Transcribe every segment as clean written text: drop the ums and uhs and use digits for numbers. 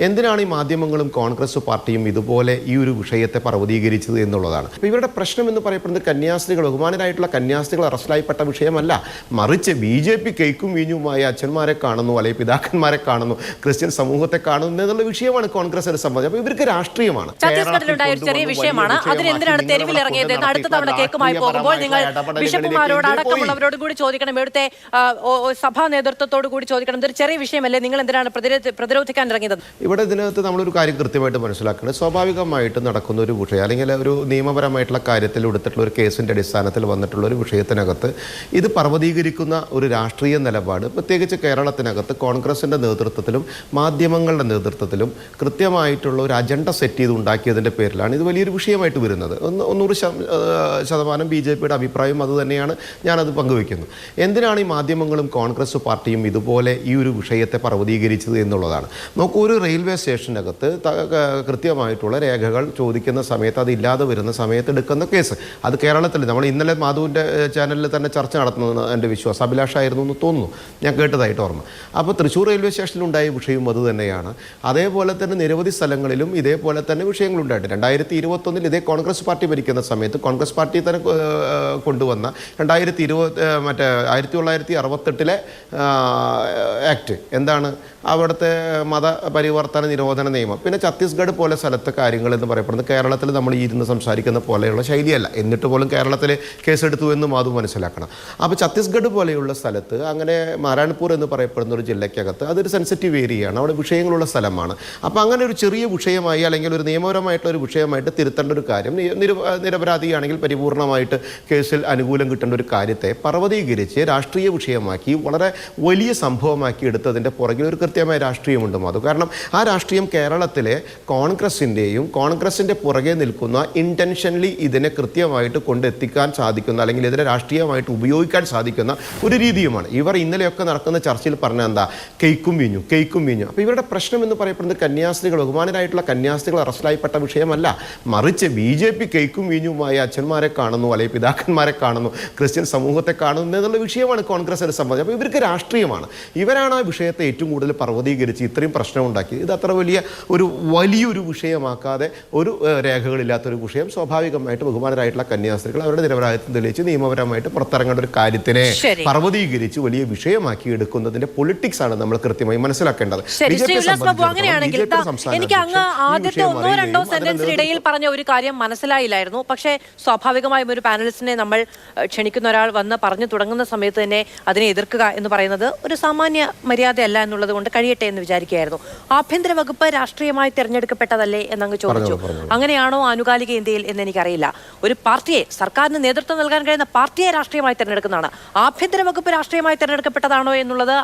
എന്തിനാണ് ഈ മാധ്യമങ്ങളും കോൺഗ്രസ് പാർട്ടിയും ഇതുപോലെ ഈ ഒരു വിഷയത്തെ പർവ്വതീകരിച്ചത് എന്നുള്ളതാണ്. അപ്പോൾ ഇവരുടെ പ്രശ്നം എന്ന് പറയപ്പെടുന്നത് കന്യാസ്ത്രീകൾ, ബഹുമാനരായിട്ടുള്ള കന്യാസ്ത്രീകൾ അറസ്റ്റിലായിപ്പെട്ട വിഷയമല്ല, മറിച്ച് BJP കേക്കും വീഞ്ഞുമായ അച്ഛന്മാരെ കാണുന്നു, അല്ലെങ്കിൽ പിതാക്കന്മാരെ കാണുന്നു, ക്രിസ്ത്യൻ സമൂഹത്തെ കാണുന്നു എന്നുള്ള വിഷയമാണ് കോൺഗ്രസിനെ സംബന്ധിച്ച്. അപ്പോൾ ഇവർക്ക് രാഷ്ട്രീയമാണ്. ഛത്തീസ്ഗഡിലുണ്ടായ ഒരു ചെറിയ വിഷയമാണ്. അതിനെന്തിനാണ് തെരുവിൽ ഇറങ്ങിയത്? അടുത്ത തവണ കേക്കുമായി പോകുമ്പോൾ നിങ്ങൾ ബിഷപ്പുമാരോട് അടക്കമുള്ളവരോട് കൂടി ചോദിക്കണം, ഇവിടുത്തെ സഭാ നേതൃത്വത്തോട് കൂടി ചോദിക്കണം. ഇതൊരു ചെറിയ വിഷയമല്ലേ, നിങ്ങൾ എന്തിനാണ് പ്രതിരോധിക്കാൻ ഇറങ്ങിയത്? ഇവിടെ ഇതിനകത്ത് നമ്മളൊരു കാര്യം കൃത്യമായിട്ട് മനസ്സിലാക്കുന്നത്, സ്വാഭാവികമായിട്ട് നടക്കുന്ന ഒരു വിഷയം അല്ലെങ്കിൽ ഒരു നിയമപരമായിട്ടുള്ള കാര്യത്തിൽ എടുത്തിട്ടുള്ള ഒരു കേസിൻ്റെ അടിസ്ഥാനത്തിൽ വന്നിട്ടുള്ള ഒരു വിഷയത്തിനകത്ത് ഇത് പർവ്വതീകരിക്കുന്ന ഒരു രാഷ്ട്രീയ നിലപാട് പ്രത്യേകിച്ച് കേരളത്തിനകത്ത് കോൺഗ്രസിൻ്റെ നേതൃത്വത്തിലും മാധ്യമങ്ങളുടെ നേതൃത്വത്തിലും കൃത്യമായിട്ടുള്ള ഒരു അജണ്ട സെറ്റ് ചെയ്ത് ഉണ്ടാക്കിയതിൻ്റെ പേരിലാണ് ഇത് വലിയൊരു വിഷയമായിട്ട് വരുന്നത്. 100% BJPയുടെ അഭിപ്രായം അതുതന്നെയാണ്, ഞാനത് പങ്കുവയ്ക്കുന്നു. എന്തിനാണ് ഈ മാധ്യമങ്ങളും കോൺഗ്രസ് പാർട്ടിയും ഇതുപോലെ ഈ ഒരു വിഷയത്തെ പർവ്വതീകരിച്ചത് എന്നുള്ളതാണ്. നോക്കൂ, ഒരു റെയിൽവേ സ്റ്റേഷനകത്ത് കൃത്യമായിട്ടുള്ള രേഖകൾ ചോദിക്കുന്ന സമയത്ത് അതില്ലാതെ വരുന്ന സമയത്ത് എടുക്കുന്ന കേസ്, അത് കേരളത്തിൽ നമ്മൾ ഇന്നലെ മാധുവിൻ്റെ ചാനലിൽ തന്നെ ചർച്ച നടത്തുന്നത് എൻ്റെ വിശ്വാസം അഭിലാഷായിരുന്നു എന്ന് തോന്നുന്നു, ഞാൻ കേട്ടതായിട്ട് ഓർമ്മ. അപ്പോൾ തൃശ്ശൂർ റെയിൽവേ സ്റ്റേഷനിലുണ്ടായ വിഷയവും അതുതന്നെയാണ്. അതേപോലെ തന്നെ നിരവധി സ്ഥലങ്ങളിലും ഇതേപോലെ തന്നെ വിഷയങ്ങളുണ്ടായിട്ട് 2021 ഇതേ കോൺഗ്രസ് പാർട്ടി ഭരിക്കുന്ന സമയത്ത് കോൺഗ്രസ് പാർട്ടി തന്നെ കൊണ്ടുവന്ന 1968 ആക്ട് എന്താണ്, അവിടുത്തെ മതപരിവർത്തന നിരോധന നിയമം. പിന്നെ ഛത്തീസ്ഗഡ് പോലെ സ്ഥലത്തെ കാര്യങ്ങൾ എന്ന് പറയപ്പെടുന്നത് കേരളത്തിൽ നമ്മൾ ഇരുന്ന് സംസാരിക്കുന്ന പോലെയുള്ള ശൈലിയല്ല. എന്നിട്ട് പോലും കേരളത്തിൽ കേസെടുത്തു എന്നും അതും മനസ്സിലാക്കണം. അപ്പോൾ ഛത്തീസ്ഗഡ് പോലെയുള്ള സ്ഥലത്ത് അങ്ങനെ നാരായൺപൂർ എന്ന് പറയപ്പെടുന്ന ഒരു ജില്ലയ്ക്കകത്ത് അതൊരു സെൻസിറ്റീവ് ഏരിയയാണ്, അവിടെ വിഷയങ്ങളുള്ള സ്ഥലമാണ്. അപ്പോൾ അങ്ങനെ ഒരു ചെറിയ വിഷയമായി അല്ലെങ്കിൽ ഒരു നിയമപരമായിട്ടുള്ള ഒരു വിഷയമായിട്ട് തിരുത്തേണ്ട ഒരു കാര്യം, നിരപരാധിയാണെങ്കിൽ പരിപൂർണമായിട്ട് കേസിൽ അനുകൂലം കിട്ടേണ്ട ഒരു കാര്യത്തെ പർവ്വതീകരിച്ച് രാഷ്ട്രീയ വിഷയമാക്കി വളരെ വലിയ സംഭവമാക്കി എടുത്തതിൻ്റെ പുറകിൽ ഒരു കൃത്യമായ രാഷ്ട്രീയമുണ്ട് മാധു. കാരണം ആ രാഷ്ട്രീയം കേരളത്തിലെ കോൺഗ്രസിൻ്റെ പുറകെ നിൽക്കുന്ന ഇൻറ്റൻഷനലി ഇതിനെ കൃത്യമായിട്ട് കൊണ്ടെത്തിക്കാൻ സാധിക്കുന്ന അല്ലെങ്കിൽ ഇതിനെ രാഷ്ട്രീയമായിട്ട് ഉപയോഗിക്കാൻ സാധിക്കുന്ന ഒരു രീതിയുമാണ്. ഇവർ ഇന്നലെയൊക്കെ നടക്കുന്ന ചർച്ചയിൽ പറഞ്ഞ എന്താ, കേക്കും വീഞ്ഞു. അപ്പോൾ ഇവരുടെ പ്രശ്നം എന്ന് പറയപ്പെടുന്നത് കന്യാസ്ത്രീകൾ, ബഹുമാനരായിട്ടുള്ള കന്യാസ്ത്രീകൾ അറസ്റ്റിലായിപ്പെട്ട വിഷയമല്ല, മറിച്ച് BJP കേക്കും വീഞ്ഞുമായ അച്ഛന്മാരെ കാണുന്നു, അല്ലെങ്കിൽ പിതാക്കന്മാരെ കാണുന്നു, ക്രിസ്ത്യൻ സമൂഹത്തെ കാണുന്നു എന്നുള്ള വിഷയമാണ് കോൺഗ്രസിനെ സംബന്ധിച്ച്. അപ്പോൾ ഇവർക്ക് രാഷ്ട്രീയമാണ്. ഇവരാണ് ആ വിഷയത്തെ ഏറ്റവും കൂടുതൽ പർവ്വതീകരിച്ച് ഇത്രയും പ്രശ്നമുണ്ടാക്കി. ഇത് അത്ര വലിയൊരു വിഷയമാക്കാതെ ഒരു രേഖകളില്ലാത്തൊരു വിഷയം സ്വാഭാവികമായിട്ട് ബഹുമാനരായിട്ടുള്ള കന്യാസ്ത്രീകൾ അവരുടെ നിരപരാധിത്വം തെളിയിച്ച് നിയമപരമായിട്ട് പുറത്തിറങ്ങേണ്ട ഒരു കാര്യത്തിനെ പർവ്വതീകരിച്ച് വലിയ വിഷയമാക്കി എടുക്കുന്നതിന്റെ പൊളിറ്റിക്സ് ആണ് നമ്മൾ കൃത്യമായി മനസ്സിലാക്കേണ്ടത്. എനിക്ക് അങ്ങ് ആദ്യത്തെ 1-2 സെന്റൻസിനിടയിൽ പറഞ്ഞ ഒരു കാര്യം മനസ്സിലായില്ലായിരുന്നു. പക്ഷേ സ്വാഭാവികമായും ഒരു പാനലിസ്റ്റിനെ നമ്മൾ ക്ഷണിക്കുന്ന ഒരാൾ വന്ന് പറഞ്ഞു തുടങ്ങുന്ന സമയത്ത് തന്നെ അതിനെ എതിർക്കുക എന്ന് പറയുന്നത് ഒരു സാമാന്യ മര്യാദയല്ല എന്നുള്ളത് കൊണ്ട് കഴിയട്ടെ എന്ന് വിചാരിക്കുകയായിരുന്നു. ആഭ്യന്തര വകുപ്പ് രാഷ്ട്രീയമായി തിരഞ്ഞെടുക്കപ്പെട്ടതല്ലേ എന്നങ്ങ് ചോദിച്ചു. അങ്ങനെയാണോ ആനുകാലിക ഇന്ത്യയിൽ എന്ന് എനിക്കറിയില്ല. ഒരു പാർട്ടിയെ, സർക്കാരിന് നേതൃത്വം നൽകാൻ കഴിയുന്ന പാർട്ടിയെ രാഷ്ട്രീയമായി തിരഞ്ഞെടുക്കുന്നതാണ്. ആഭ്യന്തര വകുപ്പ് രാഷ്ട്രീയമായി തിരഞ്ഞെടുക്കപ്പെട്ടതാണോ എന്നുള്ളത്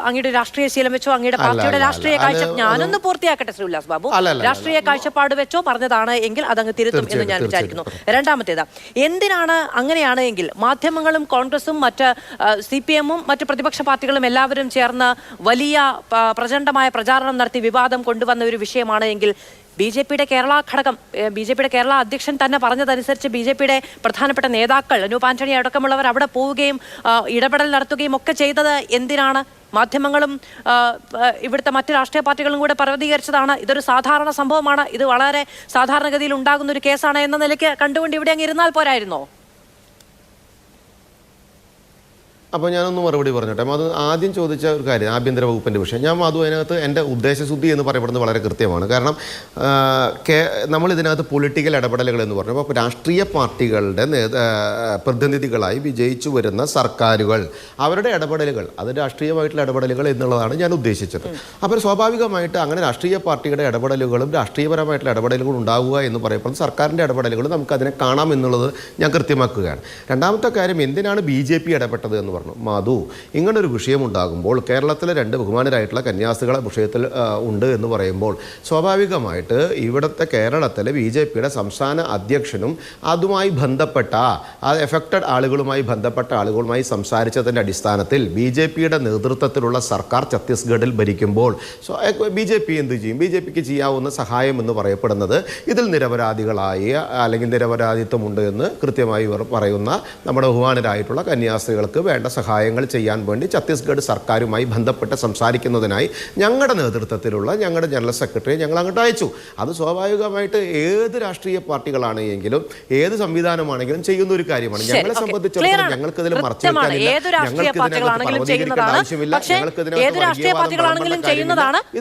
അങ്ങയുടെ രാഷ്ട്രീയ ശീലം വെച്ചോ അങ്ങയുടെ പാർട്ടിയുടെ രാഷ്ട്രീയ കാഴ്ച, ഞാനൊന്ന് പൂർത്തിയാക്കട്ടെ ശ്രീ ഉല്ലാസ് ബാബു, രാഷ്ട്രീയ കാഴ്ചപ്പാട് വെച്ചോ പറഞ്ഞതാണ് എങ്കിൽ അതങ്ങ് തിരുത്തും എന്ന് ഞാൻ വിചാരിക്കുന്നു. രണ്ടാമത്തേത്, എന്തിനാണ് അങ്ങനെയാണ് എങ്കിൽ മാധ്യമങ്ങളും കോൺഗ്രസും മറ്റ് CPM-ഉം മറ്റ് പ്രതിപക്ഷ പാർട്ടികളും എല്ലാവരും ചേർന്ന് വലിയ പ്രചണ്ഡമായ പ്രചാരണം നടത്തി വിവാദം കൊണ്ടുവന്ന ഒരു വിഷയമാണ് എങ്കിൽ BJPയുടെ കേരള ഘടകം, BJPയുടെ കേരള അധ്യക്ഷൻ തന്നെ പറഞ്ഞതനുസരിച്ച് BJPയുടെ പ്രധാനപ്പെട്ട നേതാക്കൾ അനൂപ് ആന്റണി അടക്കമുള്ളവർ അവിടെ പോവുകയും ഇടപെടൽ നടത്തുകയും ഒക്കെ ചെയ്തത് എന്തിനാണ്? മാധ്യമങ്ങളും ഇവിടുത്തെ മറ്റ് രാഷ്ട്രീയ പാർട്ടികളും കൂടെ പർവ്വതീകരിച്ചതാണ്. ഇതൊരു സാധാരണ സംഭവമാണ്, ഇത് വളരെ സാധാരണഗതിയിൽ ഉണ്ടാകുന്ന ഒരു കേസാണ് എന്ന നിലയ്ക്ക് കണ്ടുകൊണ്ട് ഇവിടെ അങ്ങ് ഇരുന്നാൽ പോരായിരുന്നോ? അപ്പോൾ ഞാനൊന്ന് മറുപടി പറഞ്ഞോട്ടെ. അത് ആദ്യം ചോദിച്ച ഒരു കാര്യം, ആഭ്യന്തര വകുപ്പിൻ്റെ വിഷയം. ഞാൻ അത് അതിനകത്ത് എൻ്റെ ഉദ്ദേശശുദ്ധി എന്ന് പറയപ്പെടുന്നത് വളരെ കൃത്യമാണ്. കാരണം നമ്മളിതിനകത്ത് പൊളിറ്റിക്കൽ ഇടപെടലുകൾ എന്ന് പറഞ്ഞു, അപ്പോൾ രാഷ്ട്രീയ പാർട്ടികളുടെ പ്രതിനിധികളായി വിജയിച്ചു വരുന്ന സർക്കാരുകൾ, അവരുടെ ഇടപെടലുകൾ, അത് രാഷ്ട്രീയമായിട്ടുള്ള ഇടപെടലുകൾ എന്നുള്ളതാണ് ഞാൻ ഉദ്ദേശിച്ചത്. അപ്പോൾ സ്വാഭാവികമായിട്ട് അങ്ങനെ രാഷ്ട്രീയ പാർട്ടിയുടെ ഇടപെടലുകളും രാഷ്ട്രീയപരമായിട്ടുള്ള ഇടപെടലുകൾ ഉണ്ടാവുക എന്ന് പറയപ്പെടുന്നത് സർക്കാരിൻ്റെ ഇടപെടലുകൾ നമുക്കതിനെ കാണാം എന്നുള്ളത് ഞാൻ കൃത്യമാക്കുകയാണ്. രണ്ടാമത്തെ കാര്യം, എന്തിനാണ് BJP ഇടപെട്ടത് എന്ന് മാധു, ഇങ്ങനൊരു വിഷയമുണ്ടാകുമ്പോൾ കേരളത്തിലെ 2 ബഹുമാനരായിട്ടുള്ള കന്യാസ്ത്രീകളെ വിഷയത്തിൽ ഉണ്ട് എന്ന് പറയുമ്പോൾ സ്വാഭാവികമായിട്ട് ഇവിടുത്തെ കേരളത്തിലെ BJPയുടെ സംസ്ഥാന അധ്യക്ഷനും അതുമായി ബന്ധപ്പെട്ട എഫക്റ്റഡ് ആളുകളുമായി സംസാരിച്ചതിൻ്റെ അടിസ്ഥാനത്തിൽ BJPയുടെ നേതൃത്വത്തിലുള്ള സർക്കാർ ഛത്തീസ്ഗഡിൽ ഭരിക്കുമ്പോൾ BJP എന്ത് ചെയ്യും? BJPക്ക് ചെയ്യാവുന്ന സഹായം എന്ന് പറയപ്പെടുന്നത് ഇതിൽ നിരപരാധികളായ അല്ലെങ്കിൽ നിരപരാധിത്വമുണ്ട് എന്ന് കൃത്യമായി പറയുന്ന നമ്മുടെ ബഹുമാനരായിട്ടുള്ള കന്യാസ്ത്രീകൾക്ക് വേണ്ട സഹായങ്ങൾ ചെയ്യാൻ വേണ്ടി ഛത്തീസ്ഗഡ് സർക്കാരുമായി ബന്ധപ്പെട്ട് സംസാരിക്കുന്നതിനായി ഞങ്ങളുടെ നേതൃത്വത്തിലുള്ള ഞങ്ങളുടെ ജനറൽ സെക്രട്ടറിയെ ഞങ്ങൾ അങ്ങോട്ട് അയച്ചു. അത് സ്വാഭാവികമായിട്ട് ഏത് രാഷ്ട്രീയ പാർട്ടികളാണ് എങ്കിലും ഏത് സംവിധാനമാണെങ്കിലും ചെയ്യുന്ന ഒരു കാര്യമാണ്. ഞങ്ങളെ സംബന്ധിച്ചിടത്തോളം ഞങ്ങൾക്ക് ഇതിൽ മറച്ചു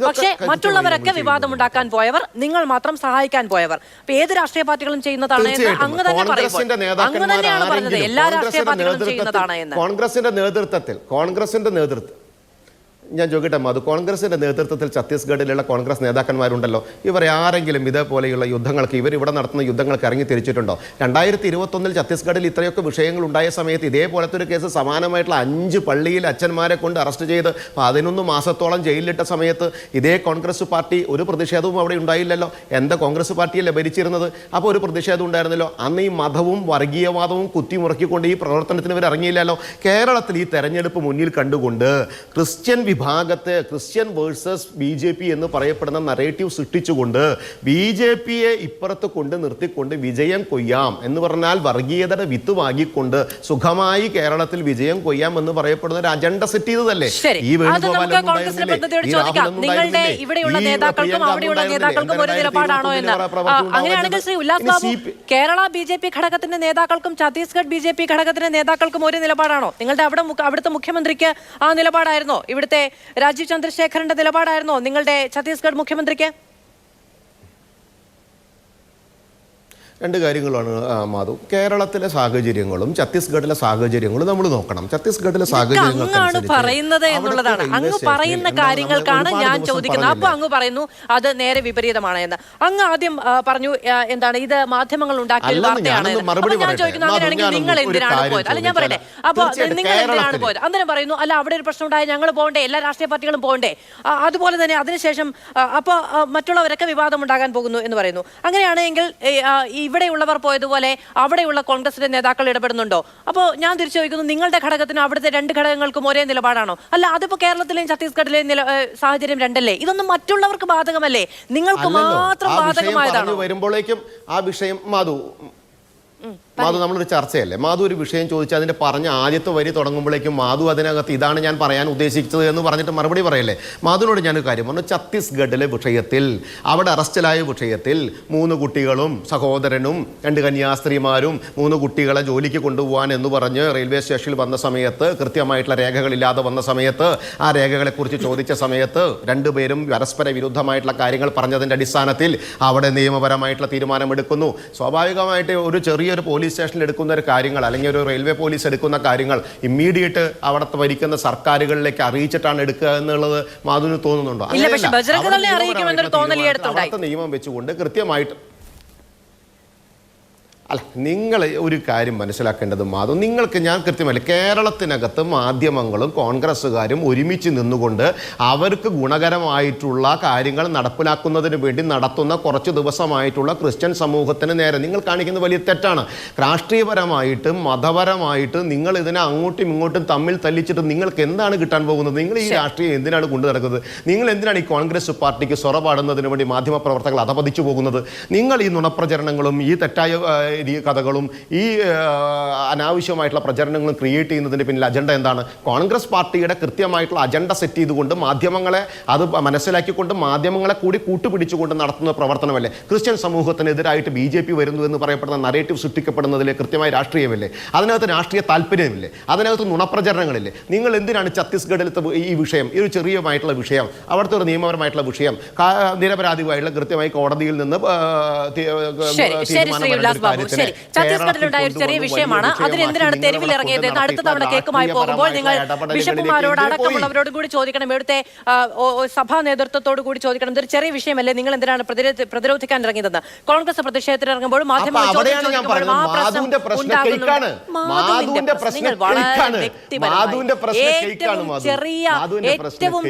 പക്ഷേ മറ്റുള്ളവരൊക്കെ വിവാദമുണ്ടാക്കാൻ പോയവർ, നിങ്ങൾ മാത്രം സഹായിക്കാൻ പോയവർ. ഏത് രാഷ്ട്രീയ പാർട്ടികളും ചെയ്യുന്നതാണ് എന്ന് അങ്ങ് തന്നെ പറയുമ്പോൾ അങ്ങ് തന്നെയാണ് പറഞ്ഞത് എല്ലാ രാഷ്ട്രീയ പാർട്ടികളും ചെയ്യുന്നതാണ് എന്ന്. കോൺഗ്രസിന്റെ നേതൃത്വം ഞാൻ ചോദിക്കട്ടെ മധു, കോൺഗ്രസിന്റെ നേതൃത്വത്തിൽ ഛത്തീസ്ഗഡിലുള്ള കോൺഗ്രസ് നേതാക്കന്മാരുണ്ടല്ലോ, ഇവർ ആരെങ്കിലും ഇതേപോലെയുള്ള യുദ്ധങ്ങൾക്ക് ഇവിടെ നടത്തുന്ന യുദ്ധങ്ങൾക്ക് ഇറങ്ങി തിരിച്ചിട്ടുണ്ടോ? 2021 ഛത്തീസ്ഗഡിൽ ഇത്രയൊക്കെ വിഷയങ്ങൾ ഉണ്ടായ സമയത്ത് ഇതേപോലത്തെ ഒരു കേസ് സമാനമായിട്ടുള്ള 5 പള്ളിയിൽ അച്ഛന്മാരെ കൊണ്ട് അറസ്റ്റ് ചെയ്ത് 11 മാസത്തോളം ജയിലിലിട്ട സമയത്ത് ഇതേ കോൺഗ്രസ് പാർട്ടി ഒരു പ്രതിഷേധവും അവിടെ ഉണ്ടായില്ലല്ലോ. എന്താ കോൺഗ്രസ് പാർട്ടിയല്ലേ ഭരിച്ചിരുന്നത്? അപ്പോൾ ഒരു പ്രതിഷേധം ഉണ്ടായിരുന്നല്ലോ. അന്ന് ഈ മതവും വർഗീയവാദവും കുത്തിമുറക്കിക്കൊണ്ട് ഈ പ്രവർത്തനത്തിന് ഇവർ ഇറങ്ങിയില്ലല്ലോ. കേരളത്തിൽ ഈ തെരഞ്ഞെടുപ്പ് മുന്നിൽ കണ്ടുകൊണ്ട് ക്രിസ്ത്യൻ വേഴ്സസ് BJP എന്ന് പറയപ്പെടുന്ന നറേറ്റീവ് സൃഷ്ടിച്ചുകൊണ്ട് BJPയെ ഇപ്പുറത്ത് കൊണ്ട് നിർത്തിക്കൊണ്ട് വിജയം കൊയ്യാം എന്ന് പറഞ്ഞാൽ വർഗീയതയുടെ വിത്ത് വാങ്ങിക്കൊണ്ട് സുഖമായി കേരളത്തിൽ വിജയം കൊയ്യാം എന്ന് പറയപ്പെടുന്ന ഒരു അജണ്ട സെറ്റ് ചെയ്തതല്ലേ? ഈ നിങ്ങളുടെ ഇവിടെയുള്ള നേതാക്കൾക്കും അവിടെയുള്ള നേതാക്കൾക്കും ഒരു നിലപാടാണോ എന്ന്? അങ്ങനെയാണെങ്കിൽ ശ്രീ ഉല്ലാസ് ബാബു, കേരള BJP ഘടകത്തിന്റെ നേതാക്കൾക്കും ഛത്തീസ്ഗഡ് BJP ഘടകത്തിന്റെ നേതാക്കൾക്കും ഒരു നിലപാടാണോ? നിങ്ങളുടെ അവിടുത്തെ മുഖ്യമന്ത്രിക്ക് ആ നിലപാടായിരുന്നോ? ഇവിടുത്തെ രാജീവ് ചന്ദ്രശേഖറിന്റെ നിലപാടായിരുന്നോ നിങ്ങളുടെ ഛത്തീസ്ഗഡ് മുഖ്യമന്ത്രിക്ക്? രണ്ട് കാര്യങ്ങളാണ് മാധു. കേരളത്തിലെ സാഹചര്യങ്ങളും ഛത്തീസ്ഗഡിലെ സാഹചര്യങ്ങളും നമ്മൾ നോക്കണം. ഛത്തീസ്ഗഡിലെ അങ്ങാണ് പറയുന്നത് എന്നുള്ളതാണ്. അങ്ങ് പറയുന്ന കാര്യങ്ങൾക്കാണ് ഞാൻ ചോദിക്കുന്നത്. അപ്പൊ അങ്ങ് പറയുന്നു അത് നേരെ വിപരീതമാണ് എന്ന്. അങ്ങ് ആദ്യം പറഞ്ഞു എന്താണ് ഇത് മാധ്യമങ്ങൾ ഉണ്ടാക്കിയ വാർത്തയാണ്. ഞാൻ ചോദിക്കുന്നു അങ്ങനെയാണെങ്കിൽ നിങ്ങൾ എന്തിനാണ് പോയത്? അല്ല ഞാൻ പറയട്ടെ, അപ്പൊ നിങ്ങൾ എന്തിനാണ് പോയത്? അന്നേരം പറയുന്നു അല്ല അവിടെ ഒരു പ്രശ്നം ഉണ്ടായ ഞങ്ങൾ പോകണ്ടേ, എല്ലാ രാഷ്ട്രീയ പാർട്ടികളും പോകണ്ടേ. അതുപോലെ തന്നെ അതിനുശേഷം അപ്പൊ മറ്റുള്ളവരൊക്കെ വിവാദം ഉണ്ടാകാൻ പോകുന്നു എന്ന് പറയുന്നു. അങ്ങനെയാണെങ്കിൽ ഇവിടെയുള്ളവർ പോയതുപോലെ അവിടെയുള്ള കോൺഗ്രസിന്റെ നേതാക്കൾ ഇടപെടുന്നുണ്ടോ? അപ്പോൾ ഞാൻ തിരിച്ചു ചോദിക്കുന്നു, നിങ്ങളുടെ ഘടകത്തിനും അവിടുത്തെ 2 ഘടകങ്ങൾക്കും ഒരേ നിലപാടാണോ? അല്ല, അതിപ്പോ കേരളത്തിലെയും ഛത്തീസ്ഗഡിലെയും സാഹചര്യം രണ്ടല്ലേ? ഇതൊന്നും മറ്റുള്ളവർക്ക് ബാധകമല്ലേ? നിങ്ങൾക്ക് മാത്രം ബാധകമായതാണോ? വരുമ്പോഴേക്കും ആ വിഷയം മാധു നമ്മളൊരു ചർച്ചയല്ലേ, മാധു ഒരു വിഷയം ചോദിച്ചാൽ അതിന്റെ പറഞ്ഞ ആദ്യത്തെ വരി തുടങ്ങുമ്പോഴേക്കും മാധു അതിനകത്ത് ഇതാണ് ഞാൻ പറയാൻ ഉദ്ദേശിച്ചത് എന്ന് പറഞ്ഞിട്ട് മറുപടി പറയല്ലേ. മാധുവിനോട് ഞാനൊരു കാര്യം പറഞ്ഞു. ഛത്തീസ്ഗഡിലെ വിഷയത്തിൽ, അവിടെ അറസ്റ്റിലായ വിഷയത്തിൽ 3 കുട്ടികളും സഹോദരനും 2 കന്യാസ്ത്രീമാരും 3 കുട്ടികളെ ജോലിക്ക് കൊണ്ടുപോകാൻ എന്ന് പറഞ്ഞ് റെയിൽവേ സ്റ്റേഷനിൽ വന്ന സമയത്ത്, കൃത്യമായിട്ടുള്ള രേഖകളില്ലാതെ വന്ന സമയത്ത്, ആ രേഖകളെക്കുറിച്ച് ചോദിച്ച സമയത്ത് 2 പേരും പരസ്പര വിരുദ്ധമായിട്ടുള്ള കാര്യങ്ങൾ പറഞ്ഞതിൻ്റെ അടിസ്ഥാനത്തിൽ അവിടെ നിയമപരമായിട്ടുള്ള തീരുമാനമെടുക്കുന്നു. സ്വാഭാവികമായിട്ട് ഒരു ചെറിയൊരു പോലീസ് സ്റ്റേഷനിൽ എടുക്കുന്ന ഒരു കാര്യങ്ങൾ അല്ലെങ്കിൽ ഒരു റെയിൽവേ പോലീസ് എടുക്കുന്ന കാര്യങ്ങൾ ഇമ്മീഡിയറ്റ് അവിടുത്തെ ഭരിക്കുന്ന സർക്കാരുകളിലേക്ക് അറിയിച്ചിട്ടാണ് എടുക്കുക എന്നുള്ളത് മാധുവിന് തോന്നുന്നുണ്ടോ? നിയമം വെച്ചുകൊണ്ട് കൃത്യമായിട്ട് അല്ല, നിങ്ങൾ ഒരു കാര്യം മനസ്സിലാക്കേണ്ടത് മാധവ്, നിങ്ങൾക്ക് ഞാൻ കൃത്യമല്ല, കേരളത്തിനകത്ത് മാധ്യമങ്ങളും കോൺഗ്രസ്സുകാരും ഒരുമിച്ച് നിന്നുകൊണ്ട് അവർക്ക് ഗുണകരമായിട്ടുള്ള കാര്യങ്ങൾ നടപ്പിലാക്കുന്നതിന് വേണ്ടി നടത്തുന്ന കുറച്ച് ദിവസമായിട്ടുള്ള ക്രിസ്ത്യൻ സമൂഹത്തിന് നേരെ നിങ്ങൾ കാണിക്കുന്ന വലിയ തെറ്റാണ്. രാഷ്ട്രീയപരമായിട്ടും മതപരമായിട്ടും നിങ്ങൾ ഇതിനെ അങ്ങോട്ടും ഇങ്ങോട്ടും തമ്മിൽ തല്ലിച്ചിട്ട് നിങ്ങൾക്ക് എന്താണ് കിട്ടാൻ പോകുന്നത്? നിങ്ങൾ ഈ രാഷ്ട്രീയം എന്തിനാണ് കൊണ്ടു നടക്കുന്നത്? നിങ്ങൾ എന്തിനാണ് ഈ കോൺഗ്രസ് പാർട്ടിക്ക് സ്വറപാടുന്നതിന് വേണ്ടി മാധ്യമപ്രവർത്തകർ അധപതിച്ചു പോകുന്നത്? നിങ്ങൾ ഈ നുണപ്രചരണങ്ങളും ഈ തെറ്റായ കഥകളും ഈ അനാവശ്യമായിട്ടുള്ള പ്രചരണങ്ങളും ക്രിയേറ്റ് ചെയ്യുന്നതിൻ്റെ പിന്നിൽ അജണ്ട എന്താണ്? കോൺഗ്രസ് പാർട്ടിയുടെ കൃത്യമായിട്ടുള്ള അജണ്ട സെറ്റ് ചെയ്തുകൊണ്ട് മാധ്യമങ്ങളെ അത് മനസ്സിലാക്കിക്കൊണ്ട് മാധ്യമങ്ങളെ കൂടി കൂട്ടുപിടിച്ചുകൊണ്ട് നടത്തുന്ന പ്രവർത്തനമല്ലേ? ക്രിസ്ത്യൻ സമൂഹത്തിനെതിരായിട്ട് BJP വരുന്നു എന്ന് പറയപ്പെടുന്ന നറേറ്റീവ് സൃഷ്ടിക്കപ്പെടുന്നതിലെ കൃത്യമായ രാഷ്ട്രീയമില്ലേ? അതിനകത്ത് രാഷ്ട്രീയ താല്പര്യമില്ലേ? അതിനകത്ത് നുണപ്രചരണങ്ങളില്ലേ? നിങ്ങൾ എന്തിനാണ് ഛത്തീസ്ഗഡിലത്തെ ഈ വിഷയം, ഈ ഒരു ചെറിയമായിട്ടുള്ള വിഷയം, അവിടുത്തെ ഒരു നിയമപരമായിട്ടുള്ള വിഷയം, നിരപരാധിയായിട്ടുള്ള കൃത്യമായി കോടതിയിൽ നിന്ന് ഛത്തീസ്ഗഡിലുണ്ടായ ഒരു ചെറിയ വിഷയമാണ്. അതിനെന്തിനാണ് തെരുവിൽ ഇറങ്ങിയത് എന്ന് അടുത്ത തവണ കേക്കുമായി പോകുമ്പോൾ നിങ്ങൾ ബിഷപ്പുമാരോട് അടക്കമുള്ളവരോട് കൂടി ചോദിക്കണം, ഇവിടുത്തെ സഭാ നേതൃത്വത്തോട് കൂടി ചോദിക്കണം. ഇതൊരു ചെറിയ വിഷയമല്ലേ, നിങ്ങൾ എന്തിനാണ് പ്രതിരോധിക്കാൻ ഇറങ്ങിയതെന്ന്. കോൺഗ്രസ് പ്രതിഷേധത്തിൽ ഇറങ്ങുമ്പോൾ മാധ്യമങ്ങൾ ഏറ്റവും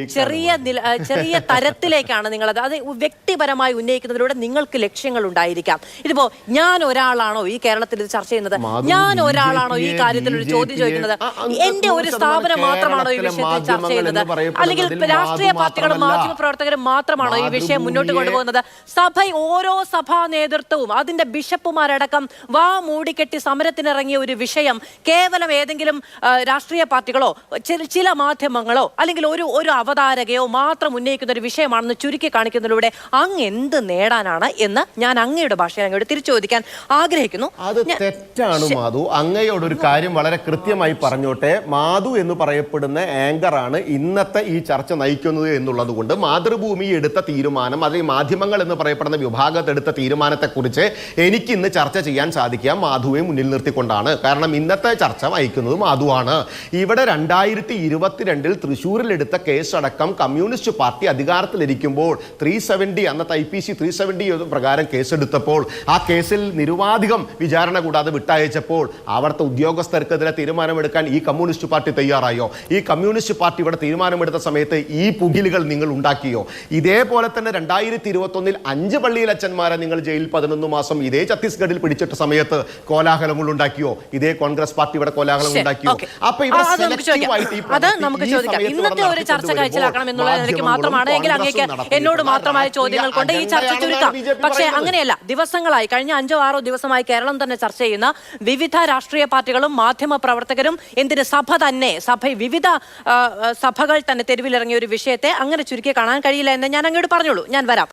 ചെറിയ തരത്തിലേക്കാണ് നിങ്ങളത് അത് വ്യക്തിപരമായി ഉന്നയിക്കുന്നതിലൂടെ നിങ്ങൾക്ക് ലക്ഷ്യങ്ങൾ ഉണ്ടായിരിക്കാം. ഇതിപ്പോ ഞാൻ ഒരാളാണ് ഒരാളാണോ ഈ കേരളത്തിൽ ഇത് ചർച്ച ചെയ്യുന്നത്? ഞാൻ ഒരാളാണോ ഈ കാര്യത്തിൽ ഒരു ചോദ്യം ചോദിക്കുന്നത്? എന്റെ ഒരു സ്ഥാപനം മാത്രമാണോ ഈ വിഷയത്തിൽ ചർച്ച ചെയ്യുന്നത്? അല്ലെങ്കിൽ രാഷ്ട്രീയ പാർട്ടികളും മാധ്യമപ്രവർത്തകരും മാത്രമാണോ ഈ വിഷയം മുന്നോട്ട് കൊണ്ടുപോകുന്നത്? സഭ, ഓരോ സഭാ നേതൃത്വവും അതിന്റെ ബിഷപ്പുമാരടക്കം വാ മൂടിക്കെട്ടി സമരത്തിനിറങ്ങിയ ഒരു വിഷയം കേവലം ഏതെങ്കിലും രാഷ്ട്രീയ പാർട്ടികളോ ചില മാധ്യമങ്ങളോ അല്ലെങ്കിൽ ഒരു അവതാരകയോ മാത്രം ഉന്നയിക്കുന്ന ഒരു വിഷയമാണെന്ന് ചുരുക്കി കാണിക്കുന്നതിലൂടെ അങ്ങ് എന്ത് നേടാനാണ് എന്ന് ഞാൻ അങ്ങയുടെ ഭാഷയിൽ അങ്ങോട്ട് തിരിച്ചു ചോദിക്കാൻ ആഗ്രഹിക്കുന്നു. അത് തെറ്റാണ് മാധു. അങ്ങയോടൊരു കാര്യം വളരെ കൃത്യമായി പറഞ്ഞോട്ടെ. മാധു എന്ന് പറയപ്പെടുന്ന ആങ്കറാണ് ഇന്നത്തെ ഈ ചർച്ച നയിക്കുന്നത് എന്നുള്ളത് കൊണ്ട് മാതൃഭൂമി എടുത്ത തീരുമാനം, അല്ലെങ്കിൽ മാധ്യമങ്ങൾ എന്ന് പറയപ്പെടുന്ന വിഭാഗത്തെടുത്ത തീരുമാനത്തെക്കുറിച്ച് എനിക്ക് ഇന്ന് ചർച്ച ചെയ്യാൻ സാധിക്കുക മാധുവെ മുന്നിൽ നിർത്തിക്കൊണ്ടാണ്. കാരണം ഇന്നത്തെ ചർച്ച നയിക്കുന്നത് മാധുവാണ്. ഇവിടെ 2022 തൃശ്ശൂരിൽ എടുത്ത കേസടക്കം കമ്മ്യൂണിസ്റ്റ് പാർട്ടി അധികാരത്തിലിരിക്കുമ്പോൾ 370 അന്നത്തെ IPC 370 പ്രകാരം കേസെടുത്തപ്പോൾ ആ കേസിൽ നിരുപാധികം വിചാരണ കൂടാതെ വിട്ടയച്ചപ്പോൾ അവിടുത്തെ ഉദ്യോഗസ്ഥർക്കെതിരെ തീരുമാനമെടുക്കാൻ ഈ കമ്മ്യൂണിസ്റ്റ് പാർട്ടി തയ്യാറായോ? ഈ കമ്മ്യൂണിസ്റ്റ് പാർട്ടി ഇവിടെ തീരുമാനമെടുത്ത സമയത്ത് ഈ പുകിലുകൾ നിങ്ങൾ ഉണ്ടാക്കിയോ? ഇതേപോലെ തന്നെ 2021 5 പള്ളിയിലച്ചന്മാരെ നിങ്ങൾ ജയിലിൽ 11 മാസം ഇതേ ഛത്തീസ്ഗഡിൽ പിടിച്ചിട്ട സമയത്ത് കോലാഹലങ്ങൾ ഉണ്ടാക്കിയോ? ഇതേ കോൺഗ്രസ് പാർട്ടി ഇവിടെ കോലാഹലങ്ങൾ ഉണ്ടാക്കിയോ? അപ്പൊ ഇവിടെ ഇന്നത്തെ ഒരു ചർച്ച കഴിച്ചിലാക്കണം എന്നുള്ള നിലയ്ക്ക് മാത്രമാണ് എങ്കിൽ അങ്ങേക്ക് എന്നോട് മാത്രമായ ചോദ്യങ്ങൾ കൊണ്ട് ഈ ചർച്ച ചുരുക്കാം. പക്ഷേ അങ്ങനെയല്ല. ദിവസങ്ങളായി, കഴിഞ്ഞ 5-6 ദിവസമായി കേരളം തന്നെ ചർച്ച ചെയ്യുന്ന വിവിധ രാഷ്ട്രീയ പാർട്ടികളും മാധ്യമ പ്രവർത്തകരും, എന്തിന് വിവിധ സഭകൾ തന്നെ തെരുവിലിറങ്ങിയ ഒരു വിഷയത്തെ അങ്ങനെ ചുരുക്കി കാണാൻ കഴിയില്ല എന്ന് ഞാൻ അങ്ങോട്ട് പറഞ്ഞോളൂ. ഞാൻ വരാം.